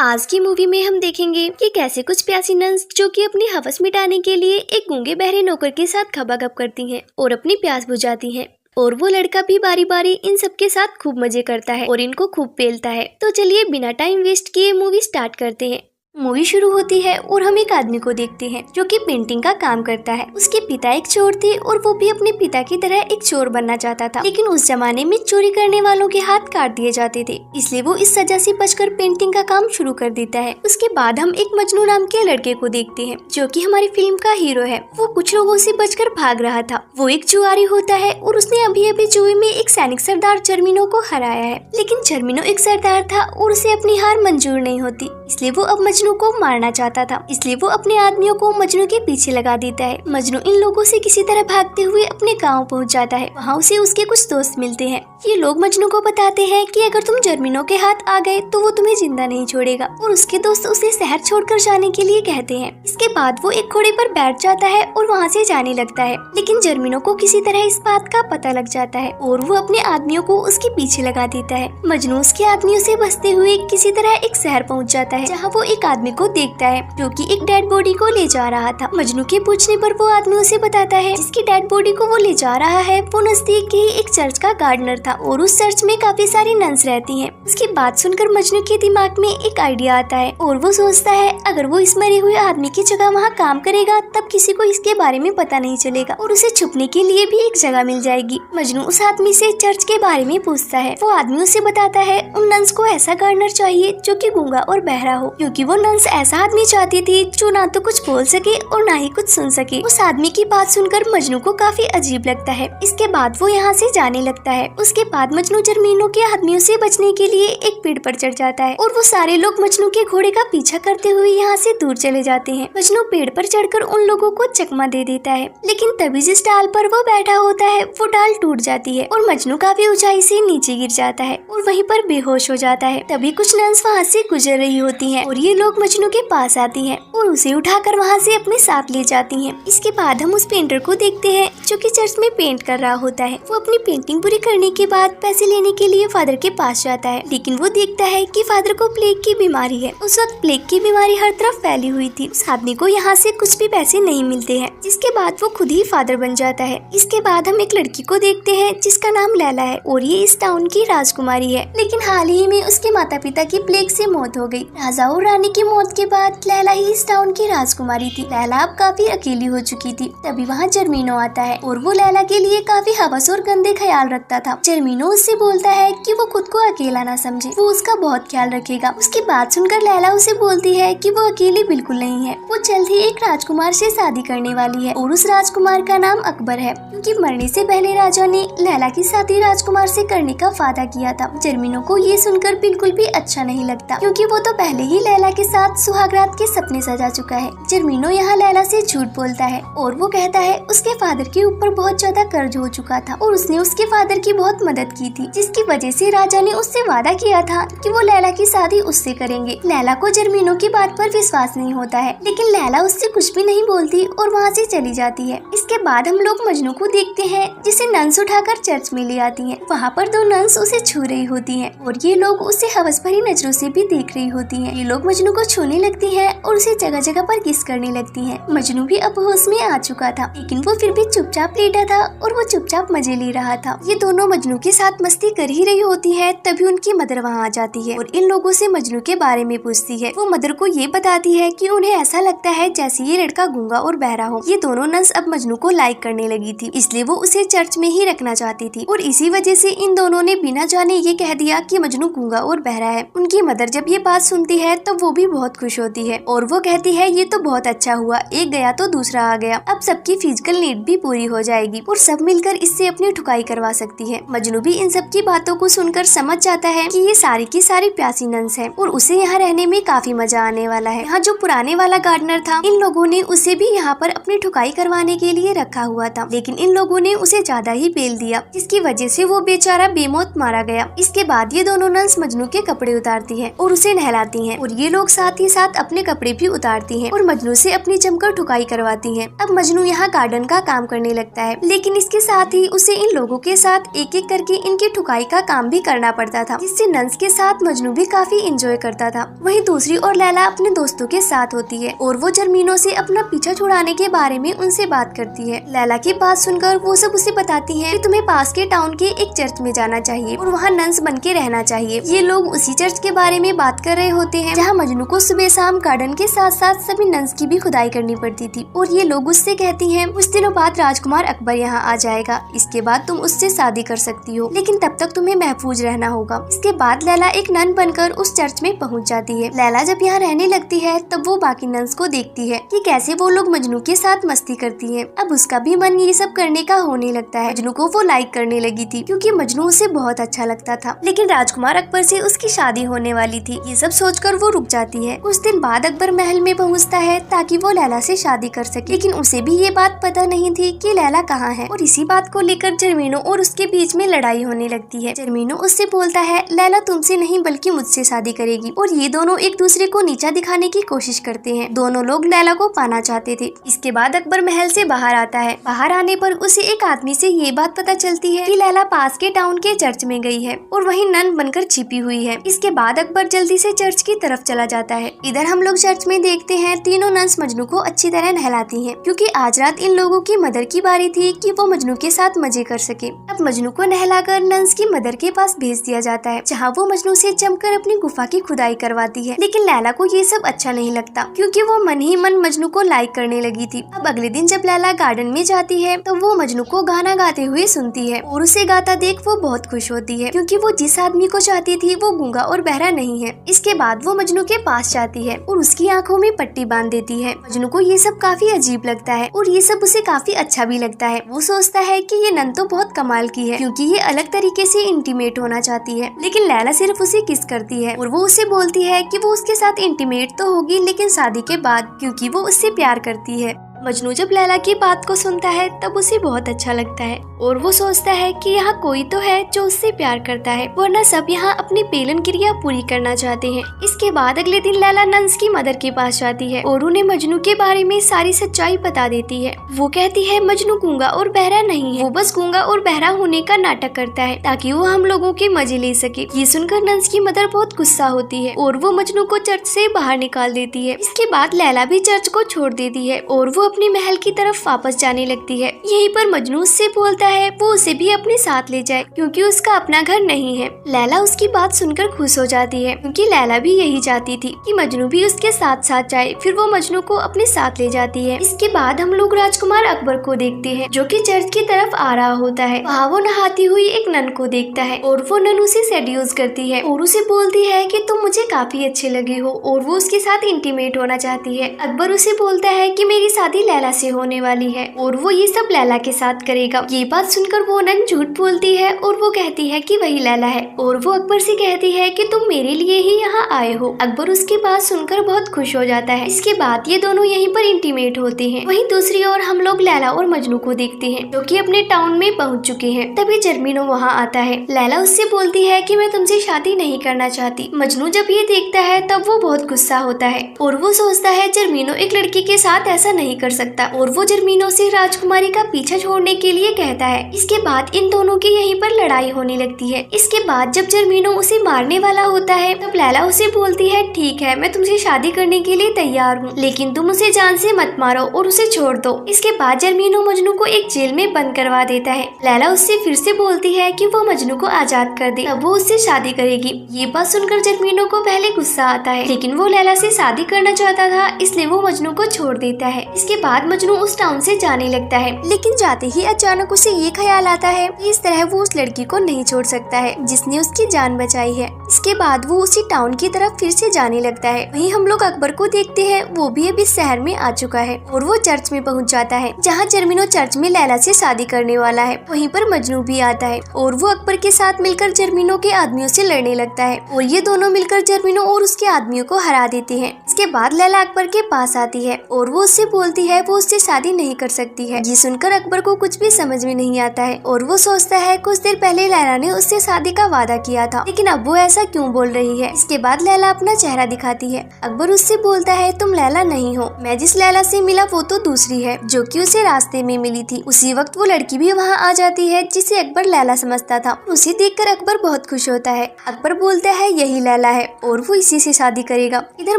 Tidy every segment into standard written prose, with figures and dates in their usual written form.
आज की मूवी में हम देखेंगे कि कैसे कुछ प्यासी नन्स जो कि अपनी हवस मिटाने के लिए एक गूंगे बहरे नौकर के साथ खपाखप करती हैं और अपनी प्यास बुझाती हैं। और वो लड़का भी बारी बारी इन सब के साथ खूब मजे करता है और इनको खूब पेलता है। तो चलिए बिना टाइम वेस्ट किए मूवी स्टार्ट करते हैं। मूवी शुरू होती है और हम एक आदमी को देखते हैं जो कि पेंटिंग का काम करता है। उसके पिता एक चोर थे और वो भी अपने पिता की तरह एक चोर बनना चाहता था, लेकिन उस जमाने में चोरी करने वालों के हाथ काट दिए जाते थे, इसलिए वो इस सजा से बचकर पेंटिंग का काम शुरू कर देता है। उसके बाद हम एक मजनू नाम के लड़के को देखते हैं जो कि हमारी फिल्म का हीरो है। वो कुछ लोगों से बचकर भाग रहा था। वो एक जुआरी होता है और उसने अभी अभी जुए में एक सैनिक सरदार जर्मिनो को हराया है, लेकिन जर्मिनो एक सरदार था और उसे अपनी हार मंजूर नहीं होती, इसलिए वो अब मजनू को मारना चाहता था। इसलिए वो अपने आदमियों को मजनू के पीछे लगा देता है। मजनू इन लोगों से किसी तरह भागते हुए अपने गांव पहुंच जाता है। वहाँ उसे उसके कुछ दोस्त मिलते हैं। ये लोग मजनू को बताते हैं कि अगर तुम जर्मिनो के हाथ आ गए तो वो तुम्हें जिंदा नहीं छोड़ेगा, और उसके दोस्त उसे शहर छोड़कर जाने के लिए कहते हैं। इसके बाद वो एक घोड़े पर बैठ जाता है और वहाँ से जाने लगता है, लेकिन जर्मिनो को किसी तरह इस बात का पता लग जाता है और वो अपने आदमियों को उसके पीछे लगा देता है। मजनू उसके आदमियों से बचते हुए किसी तरह एक शहर पहुँच जाता है, जहाँ वो एक आदमी को देखता है जो कि एक डेड बॉडी को ले जा रहा था। मजनू के पूछने पर वो आदमी उसे बताता है जिसकी डेड बॉडी को वो ले जा रहा है वो नजदीक ही एक चर्च का गार्डनर था और उस चर्च में काफी सारी नन्स रहती हैं। उसकी बात सुनकर मजनू के दिमाग में एक आइडिया आता है और वो सोचता है अगर वो इस मरे हुए आदमी की जगह वहाँ काम करेगा तब किसी को इसके बारे में पता नहीं चलेगा और उसे छुपने के लिए भी एक जगह मिल जाएगी। मजनू उस आदमी से चर्च के बारे में पूछता है। वो आदमी उसे बताता है उन नन्स को ऐसा गार्डनर चाहिए जो कि गूंगा और बहरा हो, क्योंकि वो नन्स ऐसा आदमी चाहती थी जो ना तो कुछ बोल सके और ना ही कुछ सुन सके। उस आदमी की बात सुनकर मजनू को काफी अजीब लगता है। इसके बाद वो यहाँ से जाने लगता है। उसके बाद मजनू जर्मिनो के आदमियों से बचने के लिए एक पेड़ पर चढ़ जाता है और वो सारे लोग मजनू के घोड़े का पीछा करते हुए यहाँ से दूर चले जाते हैं। मजनू पेड़ पर चढ़कर उन लोगों को चकमा दे देता है, लेकिन तभी जिस डाल पर वो बैठा होता है वो डाल टूट जाती है और मजनू काफी ऊंचाई से नीचे गिर जाता है और वहीं पर बेहोश हो जाता है। तभी कुछ नन्स वहाँ से गुजर रही होती हैं और ये लोग मजनू के पास आती हैं और उसे उठाकर वहाँ से अपने साथ ले जाती हैं। इसके बाद हम उस पेंटर को देखते हैं जो कि चर्च में पेंट कर रहा होता है। वो अपनी पेंटिंग पूरी करने के बाद पैसे लेने के लिए फादर के पास जाता है, लेकिन वो देखता है कि फादर को प्लेग की बीमारी है। उस वक्त प्लेग की बीमारी हर तरफ फैली हुई थी। उस आदमी को यहाँ से कुछ भी पैसे नहीं मिलते हैं, जिसके बाद वो खुद ही फादर बन जाता है। इसके बाद हम एक लड़की को देखते हैं जिसका नाम लैला है और ये इस टाउन की राजकुमारी है, लेकिन हाल ही में उसके माता पिता की प्लेग से मौत हो गई। राजा और रानी की मौत के बाद लैला ही इस टाउन की राजकुमारी थी। लैला अब काफी अकेली हो चुकी थी। तभी वहाँ जर्मिनो आता है और वो लैला के लिए काफी हवस और गंदे ख्याल रखता था। जर्मिनो उससे बोलता है कि वो खुद को अकेला ना समझे, वो उसका बहुत ख्याल रखेगा। उसकी बात सुनकर लैला उसे बोलती है कि वो अकेली बिल्कुल नहीं है, वो जल्द ही एक राजकुमार से शादी करने वाली है और उस राजकुमार का नाम अकबर है, क्योंकि मरने से पहले राजा ने लैला की शादी राजकुमार से करने का वादा किया था। जर्मिनो को ये सुनकर बिल्कुल भी अच्छा नहीं लगता, क्योंकि वो तो पहले ही लैला के साथ सुहागरात के सपने सजा चुका है। जर्मिनो यहाँ लैला से झूठ बोलता है और वो कहता है उसके फादर के ऊपर बहुत ज्यादा कर्ज हो चुका था और उसने उसके फादर की बहुत मदद की थी, जिसकी वजह से राजा ने उससे वादा किया था कि वो लैला की शादी उससे करेंगे। लैला को जर्मिनो की बात पर विश्वास नहीं होता है, लेकिन लैला उससे कुछ भी नहीं बोलती और वहाँ से चली जाती है। इसके बाद हम लोग मजनू को देखते हैं जिसे नन्स उठाकर चर्च में ले आती हैं। वहाँ पर दो नन्स उसे छू रही होती हैं और ये लोग उसे हवस भरी नजरों से भी देख रही होती हैं। ये लोग मजनू को छूने लगती हैं और उसे जगह जगह पर किस करने लगती हैं। मजनू भी अब होश में आ चुका था, लेकिन वो फिर भी चुपचाप लेटा था और वो चुपचाप मजे ले रहा था। ये दोनों मजनू के साथ मस्ती कर ही रही होती है, तभी उनकी मदर वहाँ आ जाती है और इन लोगों से मजनू के बारे में पूछती है। वो मदर को ये बताती है कि उन्हें ऐसा लगता है जैसे ये लड़का गूंगा और बहरा हो। ये दोनों नन्स अब मजनू को लाइक करने लगी थी, इसलिए वो उसे चर्च में ही रखना चाहती थी और इसी वजह से इन दोनों ने बिना जाने ये कह दिया कि मजनू गूंगा और बहरा है। उनकी मदर जब ये बात सुनती है तो वो भी बहुत खुश होती है और वो कहती है ये तो बहुत अच्छा हुआ, एक गया तो दूसरा आ गया, अब सबकी फिजिकल नीड भी पूरी हो जाएगी और सब मिलकर इससे अपनी ठुकाई करवा सकती है। मजनू भी इन सब की बातों को सुनकर समझ जाता है कि ये सारी की सारी प्यासी नन्स है और उसे यहाँ रहने में काफी मजा आने वाला है। यहाँ जो पुराने वाला गार्डनर था, इन लोगों ने उसे भी यहाँ पर अपनी ठुकाई करवाने के लिए रखा हुआ था, लेकिन इन लोगों ने उसे ज्यादा ही पेल दिया, जिसकी वजह से वो बेचारा बेमौत मारा गया। इसके बाद ये दोनों नन्स मजनू के कपड़े उतारती है और उसे नहलाती जाती हैं और ये लोग साथ ही साथ अपने कपड़े भी उतारती हैं और मजनू से अपनी जमकर ठुकाई करवाती हैं। अब मजनू यहाँ गार्डन का काम करने लगता है, लेकिन इसके साथ ही उसे इन लोगों के साथ एक एक करके इनकी ठुकाई का काम भी करना पड़ता था, जिससे नंस के साथ मजनू भी काफी एंजॉय करता था। वहीं दूसरी ओर लैला अपने दोस्तों के साथ होती है और वो जर्मीनो से अपना पीछा छुड़ाने के बारे में उनसे बात करती है। लैला की बात सुनकर वो सब उसे बताती हैं कि तुम्हें पास के टाउन के एक चर्च में जाना चाहिए और वहाँ नंस बन के रहना चाहिए। ये लोग उसी चर्च के बारे में बात कर रहे होते हैं जहाँ मजनू को सुबह शाम गार्डन के साथ साथ सभी नंस की भी खुदाई करनी पड़ती थी और ये लोग उससे कहती हैं कुछ दिनों बाद राजकुमार अकबर यहाँ आ जाएगा, इसके बाद तुम उससे शादी कर सकती हो, लेकिन तब तक तुम्हें महफूज रहना होगा। इसके बाद लैला एक नन बनकर उस चर्च में पहुँच जाती है। लैला जब यहाँ रहने लगती है तब वो बाकी नन्स को देखती है कि कैसे वो लोग मजनू के साथ मस्ती करती है। अब उसका भी मन ये सब करने का होने लगता है। मजनू को वो लाइक करने लगी थी क्योंकि मजनू उसे बहुत अच्छा लगता था, लेकिन राजकुमार अकबर से उसकी शादी होने वाली थी। ये सब सोचकर वो रुक जाती है। कुछ दिन बाद अकबर महल में पहुँचता है ताकि वो लैला से शादी कर सके, लेकिन उसे भी ये बात पता नहीं थी कि लैला कहाँ है और इसी बात को लेकर जर्मीनो और उसके बीच में लड़ाई होने लगती है। जर्मीनो उससे बोलता है लैला तुमसे नहीं बल्कि मुझसे शादी करेगी और ये दोनों एक दूसरे को नीचा दिखाने की कोशिश करते हैं। दोनों लोग लैला को पाना चाहते थे। इसके बाद अकबर महल से बाहर आता है। बाहर आने पर उसे एक आदमी से ये बात पता चलती है कि लैला पास के टाउन के चर्च में गई है और वहीं नन बनकर छिपी हुई है। इसके बाद अकबर जल्दी से चर्च की तरफ चला जाता है। इधर हम लोग चर्च में देखते हैं तीनों नन्स मजनू को अच्छी तरह नहलाती हैं क्योंकि आज रात इन लोगों की मदर की बारी थी कि वो मजनू के साथ मजे कर सके। अब मजनू को नहलाकर नन्स की मदर के पास भेज दिया जाता है जहाँ वो मजनू से जमकर अपनी गुफा की खुदाई करवाती है, लेकिन लैला को ये सब अच्छा नहीं लगता क्योंकि वो मन ही मन मजनू को लाइक करने लगी थी। अब अगले दिन जब लैला गार्डन में जाती है तो वो मजनू को गाना गाते हुए सुनती है और उसे गाता देख वो बहुत खुश होती है क्योंकि वो जिस आदमी को चाहती थी वो गूंगा और बहरा नहीं है। इसके बाद वो मजनू के पास जाती है और उसकी आंखों में पट्टी बांध देती है। मजनू को ये सब काफी अजीब लगता है और ये सब उसे काफी अच्छा भी लगता है। वो सोचता है कि ये नन तो बहुत कमाल की है क्योंकि ये अलग तरीके से इंटीमेट होना चाहती है, लेकिन लैला सिर्फ उसे किस करती है और वो उसे बोलती है कि वो उसके साथ इंटीमेट तो होगी लेकिन शादी के बाद, क्योंकि वो उससे प्यार करती है। मजनू जब लैला की बात को सुनता है तब उसे बहुत अच्छा लगता है और वो सोचता है कि यहाँ कोई तो है जो उससे प्यार करता है, वरना सब यहाँ अपनी पेलन क्रिया पूरी करना चाहते हैं। इसके बाद अगले दिन लैला नन्स की मदर के पास जाती है और उन्हें मजनू के बारे में सारी सच्चाई बता देती है। वो कहती है मजनू गूंगा और बहरा नहीं है, वो बस गूंगा और बहरा होने का नाटक करता है ताकि वो हम लोगों के मजे ले सके। ये सुनकर नन्स की मदर बहुत गुस्सा होती है और वो मजनू को चर्च से बाहर निकाल देती है। इसके बाद लैला भी चर्च को छोड़ देती है और वो अपने महल की तरफ वापस जाने लगती है। यहीं पर मजनू उससे बोलता है वो उसे भी अपने साथ ले जाए क्योंकि उसका अपना घर नहीं है। लैला उसकी बात सुनकर खुश हो जाती है क्योंकि लैला भी यही चाहती थी कि मजनू भी उसके साथ साथ जाए। फिर वो मजनू को अपने साथ ले जाती है। इसके बाद हम लोग राजकुमार अकबर को देखते हैं जो कि चर्च की तरफ आ रहा होता है। वहाँ वो नहाती हुई एक नन को देखता है और वो नन उसे सेड्यूस करती है और उसे बोलती है कि तुम मुझे काफी अच्छे लगे हो और वो उसके साथ इंटीमेट होना चाहती है। अकबर उसे बोलता है कि मेरी शादी लैला से होने वाली है और वो ये सब लैला के साथ करेगा। ये बात सुनकर वो नन झूठ बोलती है और वो कहती है कि वही लैला है और वो अकबर से कहती है कि तुम मेरे लिए ही यहाँ आए हो। अकबर उसकी बात सुनकर बहुत खुश हो जाता है। इसके बाद ये दोनों यहीं पर इंटीमेट होते हैं। वहीं दूसरी ओर हम लोग लैला और मजनू को देखते हैं जो कि अपने टाउन में पहुंच चुके हैं। तभी जर्मीनो वहाँ आता है। लैला उससे बोलती है कि मैं तुमसे शादी नहीं करना चाहती। मजनू जब ये देखता है तब वो बहुत गुस्सा होता है और वो सोचता है जर्मीनो एक लड़की के साथ ऐसा नहीं कर सकता और वो जर्मीनो से राजकुमारी का पीछा छोड़ने के लिए कहता है। इसके बाद इन दोनों की यहीं पर लड़ाई होने लगती है। इसके बाद जब जर्मीनो उसे मारने वाला होता है तब लैला उसे बोलती है ठीक है मैं तुमसे शादी करने के लिए तैयार हूँ, लेकिन तुम उसे जान से मत मारो और उसे छोड़ दो। इसके बाद जर्मीनो मजनू को एक जेल में बंद करवा देता है। लैला उससे फिर से बोलती है कि वो मजनू को आजाद कर दे, तब वो उससे शादी करेगी। ये बात सुनकर जर्मीनो को पहले गुस्सा आता है, लेकिन वो लैला से शादी करना चाहता था इसलिए वो मजनू को छोड़ देता है। इसके बाद मजनू उस टाउन से जाने लगता है, लेकिन जाते ही अचानक उसे ये ख्याल आता है कि इस तरह वो उस लड़की को नहीं छोड़ सकता है जिसने उसकी जान बचाई है। इसके बाद वो उसी टाउन की तरफ फिर से जाने लगता है। वहीं हम लोग अकबर को देखते हैं, वो भी अभी शहर में आ चुका है और वो चर्च में पहुंच जाता है जहां जर्मीनो चर्च में लैला से शादी करने वाला है। वहीं पर मजनू भी आता है और वो अकबर के साथ मिलकर जर्मीनो के आदमियों से लड़ने लगता है और ये दोनों मिलकर जर्मीनो और उसके आदमियों को हरा देते हैं। इसके बाद लैला अकबर के पास आती है और वो उससे बोलती है वो उससे शादी नहीं कर सकती है। ये सुनकर अकबर को कुछ भी समझ में नहीं आता है और वो सोचता है कुछ देर पहले लैला ने उससे शादी का वादा किया था, लेकिन अब वो ऐसा क्यों बोल रही है। इसके बाद लैला अपना चेहरा दिखाती है। अकबर उससे बोलता है तुम लैला नहीं हो, मैं जिस लैला से मिला वो तो दूसरी है जो कि उसे रास्ते में मिली थी। उसी वक्त वो लड़की भी वहाँ आ जाती है जिसे अकबर लैला समझता था। उसे देखकर अकबर बहुत खुश होता है। अकबर बोलता है यही लैला है और वो इसी से शादी करेगा। इधर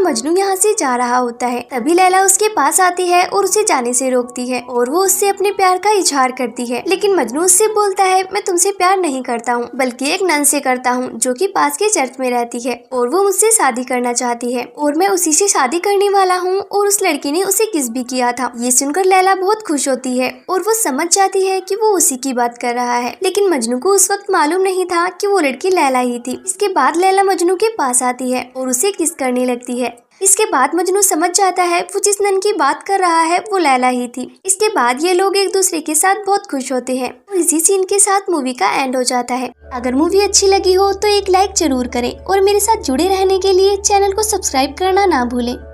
मजनू यहाँ से जा रहा होता है, तभी लैला उसके पास आती है और उसे जाने से रोकती है और वो उससे अपने प्यार का इजहार करती है। लेकिन मजनू उससे बोलता है मैं तुमसे प्यार नहीं करता हूँ, बल्कि एक नन से करता हूँ जो कि पास के चर्च में रहती है और वो मुझसे शादी करना चाहती है और मैं उसी से शादी करने वाला हूँ। और उस लड़की ने उसे किस भी किया था। ये सुनकर लैला बहुत खुश होती है और वो समझ जाती है कि वो उसी की बात कर रहा है, लेकिन मजनू को उस वक्त मालूम नहीं था कि वो लड़की लैला ही थी। इसके बाद लैला मजनू के पास आती है और उसे किस करने लगती है। इसके बाद मजनू समझ जाता है वो जिस नन की बात कर रहा है वो लैला ही थी। इसके बाद ये लोग एक दूसरे के साथ बहुत खुश होते हैं और इसी सीन के साथ मूवी का एंड हो जाता है। अगर मूवी अच्छी लगी हो तो एक लाइक जरूर करें और मेरे साथ जुड़े रहने के लिए चैनल को सब्सक्राइब करना ना भूलें।